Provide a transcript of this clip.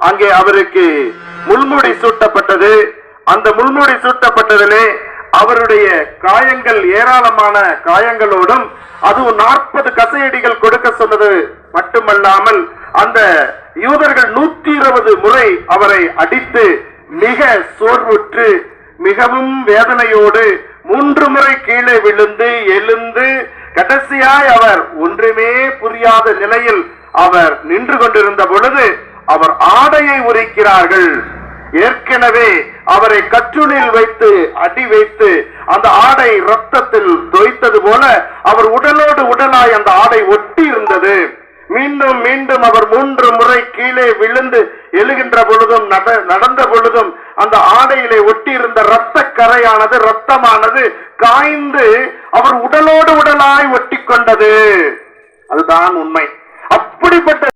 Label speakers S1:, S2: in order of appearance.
S1: அங்கே அவருக்கு முள்முடி சூட்டப்பட்டது. அந்த முள்முடி சூட்டப்பட்டதிலே அவருடைய காயங்கள் ஏராளமான காயங்களோடும், அதுவும் 40 கசையடிகள் கொடுக்க சொன்னது மட்டுமல்லாமல் அந்த யூதர்கள் 120 முறை அவரை அடித்து மிக சோர்வுற்று மிகவும் வேதனையோடு 3 முறை கீழே விழுந்து எழுந்து கடைசியாய் அவர் ஒன்றுமே புரியாத நிலையில் அவர் நின்று கொண்டிருந்த பொழுது அவர் ஆடையை உரிக்கிறார்கள். ஏற்கனவே அவரை கற்றுணில் வைத்து அடி வைத்து அந்த ஆடை ரத்தத்தில் தோய்த்தது போல அவர் உடலோடு உடலாய் அந்த ஆடை ஒட்டி இருந்தது. மீண்டும் மீண்டும் அவர் 3 முறை கீழே விழுந்து எழுகின்ற பொழுதும் நடந்த பொழுதும் அந்த ஆடையிலே ஒட்டி இருந்த இரத்த கரையானது ரத்தமானது காய்ந்து அவர் உடலோடு உடலாய் ஒட்டி கொண்டது. அதுதான் உண்மை. அப்படிப்பட்ட